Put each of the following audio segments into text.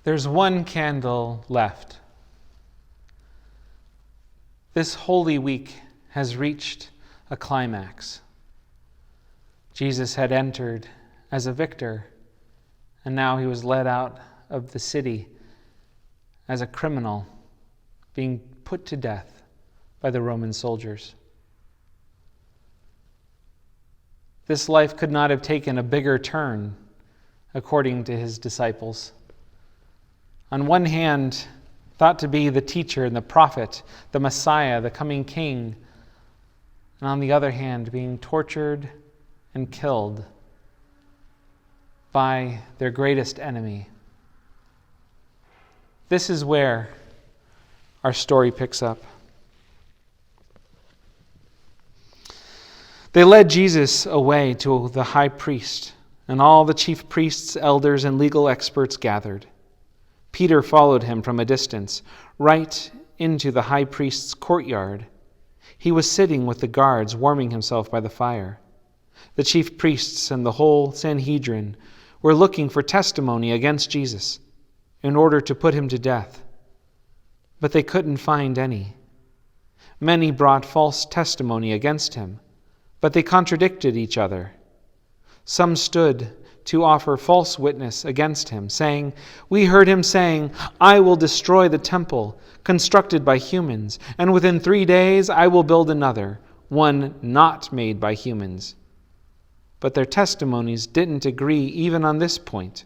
There's one candle left. This Holy Week has reached a climax. Jesus had entered as a victor, and now he was led out of the city as a criminal, being put to death by the Roman soldiers. This life could not have taken a bigger turn, according to his disciples. On one hand, thought to be the teacher and the prophet, the Messiah, the coming king, and on the other hand, being tortured and killed by their greatest enemy. This is where our story picks up. They led Jesus away to the high priest, and all the chief priests, elders, and legal experts gathered. Peter followed him from a distance, right into the high priest's courtyard. He was sitting with the guards, warming himself by the fire. The chief priests and the whole Sanhedrin were looking for testimony against Jesus in order to put him to death, but they couldn't find any. Many brought false testimony against him, but they contradicted each other. Some stood to offer false witness against him, saying, "We heard him saying, 'I will destroy the temple constructed by humans, and within 3 days I will build another, one not made by humans.'" But their testimonies didn't agree even on this point.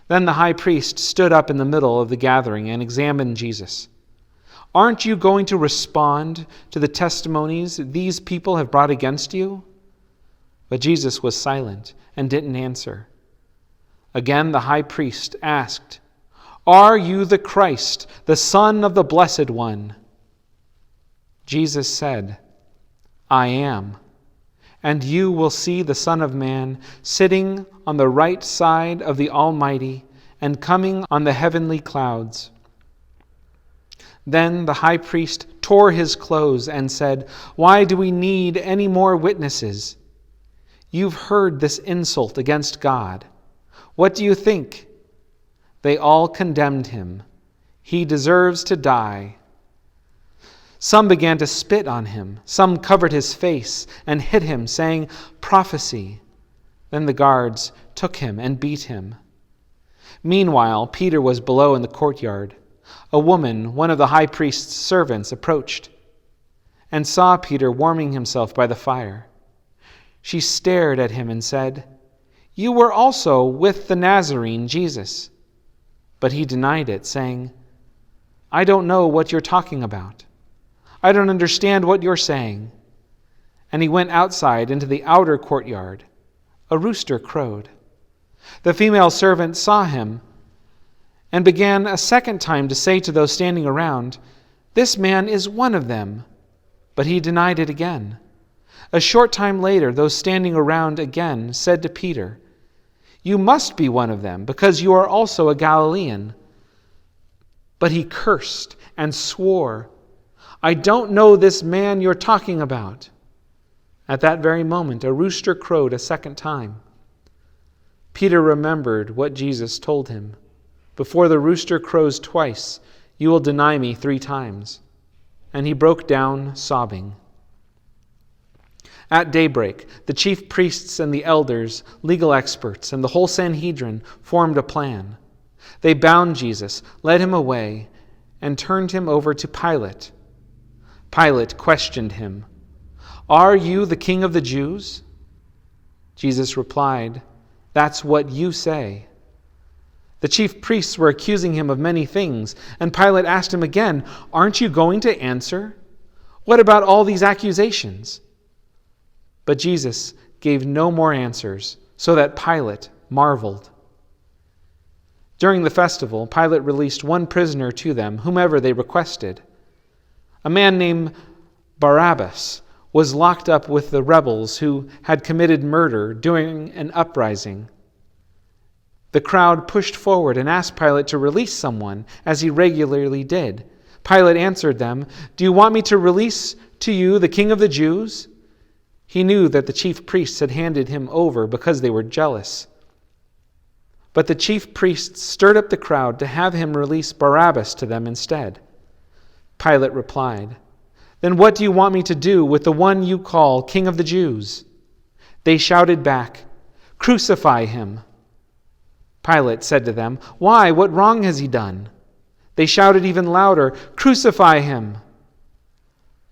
Then the high priest stood up in the middle of the gathering and examined Jesus. "Aren't you going to respond to the testimonies these people have brought against you?" But Jesus was silent and didn't answer. Again the high priest asked, "Are you the Christ, the Son of the Blessed One?" Jesus said, "I am. And you will see the Son of Man sitting on the right side of the Almighty and coming on the heavenly clouds." Then the high priest tore his clothes and said, "Why do we need any more witnesses? You've heard this insult against God. What do you think?" They all condemned him. "He deserves to die." Some began to spit on him. Some covered his face and hit him, saying, "Prophecy." Then the guards took him and beat him. Meanwhile, Peter was below in the courtyard. A woman, one of the high priest's servants, approached and saw Peter warming himself by the fire. She stared at him and said, "You were also with the Nazarene Jesus." But he denied it, saying, "I don't know what you're talking about. I don't understand what you're saying." And he went outside into the outer courtyard. A rooster crowed. The female servant saw him and began a second time to say to those standing around, "This man is one of them." But he denied it again. A short time later, those standing around again said to Peter, "You must be one of them, because you are also a Galilean." But he cursed and swore, "I don't know this man you're talking about." At that very moment, a rooster crowed a second time. Peter remembered what Jesus told him. "Before the rooster crows twice, you will deny me 3 times." And he broke down sobbing. At daybreak, the chief priests and the elders, legal experts, and the whole Sanhedrin formed a plan. They bound Jesus, led him away, and turned him over to Pilate. Pilate questioned him, "Are you the king of the Jews?" Jesus replied, "That's what you say." The chief priests were accusing him of many things, and Pilate asked him again, "Aren't you going to answer? What about all these accusations?" But Jesus gave no more answers, so that Pilate marveled. During the festival, Pilate released one prisoner to them, whomever they requested. A man named Barabbas was locked up with the rebels who had committed murder during an uprising. The crowd pushed forward and asked Pilate to release someone, as he regularly did. Pilate answered them, "Do you want me to release to you the king of the Jews?" He knew that the chief priests had handed him over because they were jealous. But the chief priests stirred up the crowd to have him release Barabbas to them instead. Pilate replied, "Then what do you want me to do with the one you call King of the Jews?" They shouted back, "Crucify him!" Pilate said to them, "Why? What wrong has he done?" They shouted even louder, "Crucify him!"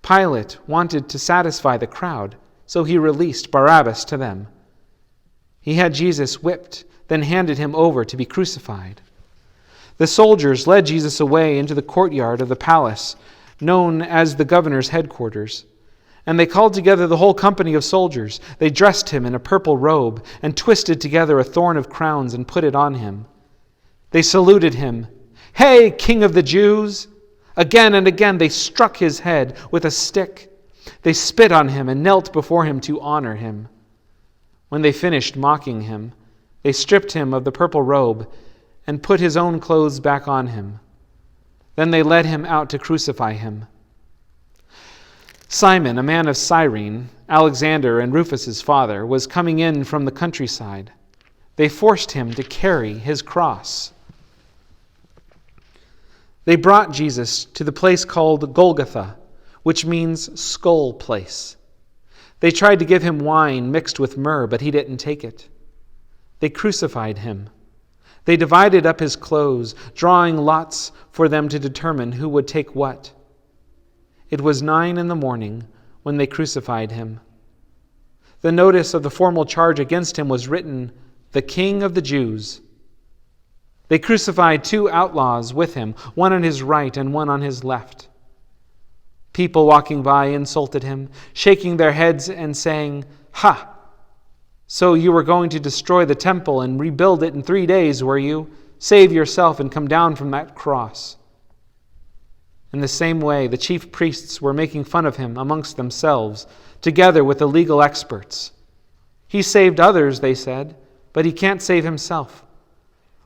Pilate wanted to satisfy the crowd, so he released Barabbas to them. He had Jesus whipped, then handed him over to be crucified. The soldiers led Jesus away into the courtyard of the palace, known as the governor's headquarters. And they called together the whole company of soldiers. They dressed him in a purple robe and twisted together a thorn of crowns and put it on him. They saluted him, "Hey, King of the Jews!" Again and again they struck his head with a stick. They spit on him and knelt before him to honor him. When they finished mocking him, they stripped him of the purple robe and put his own clothes back on him. Then they led him out to crucify him. Simon, a man of Cyrene, Alexander and Rufus's father, was coming in from the countryside. They forced him to carry his cross. They brought Jesus to the place called Golgotha, which means skull place. They tried to give him wine mixed with myrrh, but he didn't take it. They crucified him. They divided up his clothes, drawing lots for them to determine who would take what. It was 9 a.m. when they crucified him. The notice of the formal charge against him was written, "The King of the Jews." They crucified 2 outlaws with him, one on his right and one on his left. People walking by insulted him, shaking their heads and saying, "Ha! So you were going to destroy the temple and rebuild it in 3 days, were you? Save yourself and come down from that cross." In the same way, the chief priests were making fun of him amongst themselves, together with the legal experts. "He saved others," they said, "but he can't save himself.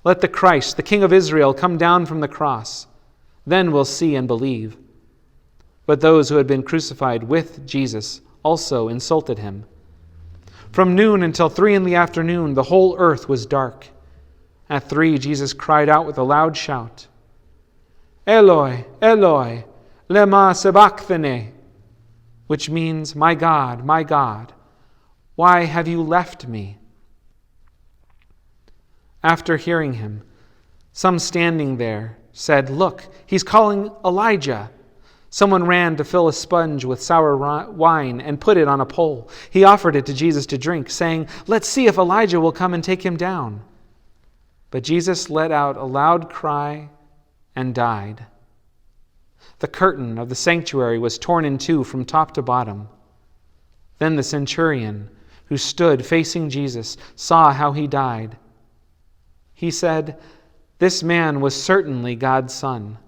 Let the Christ, the King of Israel, come down from the cross. Then we'll see and believe." But those who had been crucified with Jesus also insulted him. From noon until 3 p.m, the whole earth was dark. At 3, Jesus cried out with a loud shout, "Eloi, Eloi, lema sabachthani," which means, my God, why have you left me?" After hearing him, some standing there said, "Look, he's calling Elijah." Someone ran to fill a sponge with sour wine and put it on a pole. He offered it to Jesus to drink, saying, "Let's see if Elijah will come and take him down." But Jesus let out a loud cry and died. The curtain of the sanctuary was torn in two from top to bottom. Then the centurion, who stood facing Jesus, saw how he died. He said, "This man was certainly God's son."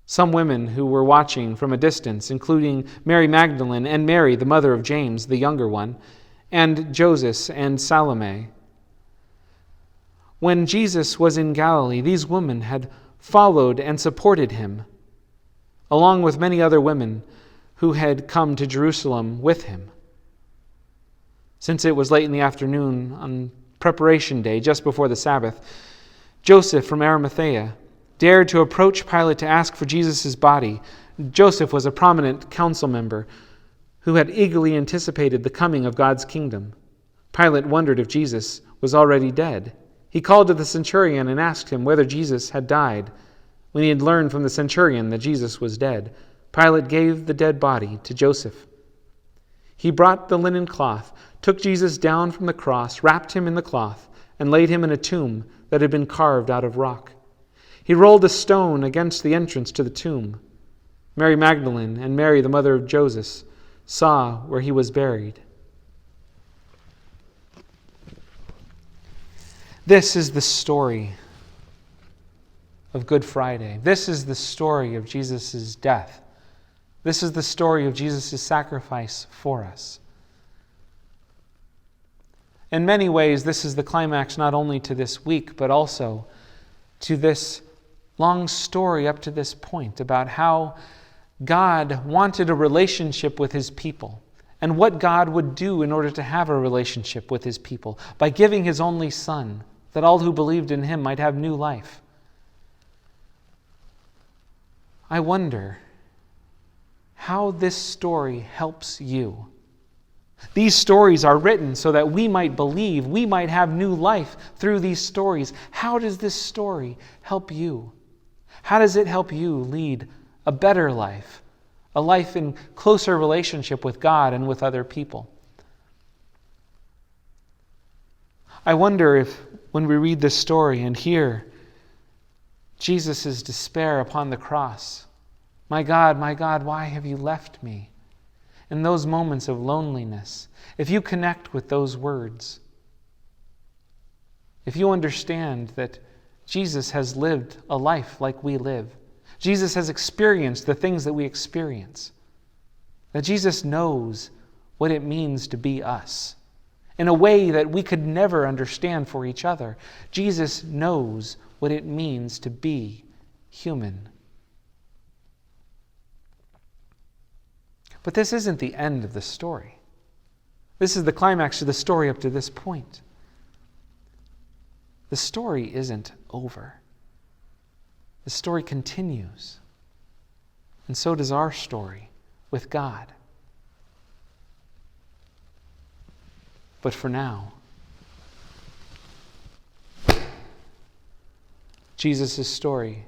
Some women who were watching from a distance, including Mary Magdalene and Mary, the mother of James, the younger one, and Joseph and Salome. When Jesus was in Galilee, these women had followed and supported him, along with many other women who had come to Jerusalem with him. Since it was late in the afternoon on preparation day, just before the Sabbath, Joseph from Arimathea dared to approach Pilate to ask for Jesus' body. Joseph was a prominent council member who had eagerly anticipated the coming of God's kingdom. Pilate wondered if Jesus was already dead. He called to the centurion and asked him whether Jesus had died. When he had learned from the centurion that Jesus was dead, Pilate gave the dead body to Joseph. He brought the linen cloth, took Jesus down from the cross, wrapped him in the cloth, and laid him in a tomb that had been carved out of rock. He rolled a stone against the entrance to the tomb. Mary Magdalene and Mary, the mother of Joseph, saw where he was buried. This is the story of Good Friday. This is the story of Jesus' death. This is the story of Jesus' sacrifice for us. In many ways, this is the climax not only to this week, but also to this long story up to this point about how God wanted a relationship with his people and what God would do in order to have a relationship with his people by giving his only Son that all who believed in him might have new life. I wonder how this story helps you. These stories are written so that we might believe, we might have new life through these stories. How does this story help you? How does it help you lead a better life, a life in closer relationship with God and with other people? I wonder if when we read this story and hear Jesus' despair upon the cross, my God, why have you left me? In those moments of loneliness, if you connect with those words, if you understand that Jesus has lived a life like we live, Jesus has experienced the things that we experience, that Jesus knows what it means to be us in a way that we could never understand for each other. Jesus knows what it means to be human. But this isn't the end of the story. This is the climax of the story up to this point. The story isn't over. The story continues. And so does our story with God. But for now, Jesus' story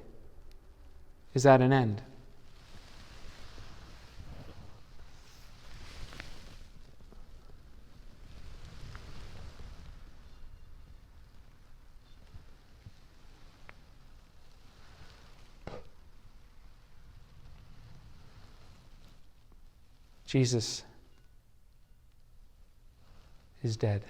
is at an end. Jesus is dead.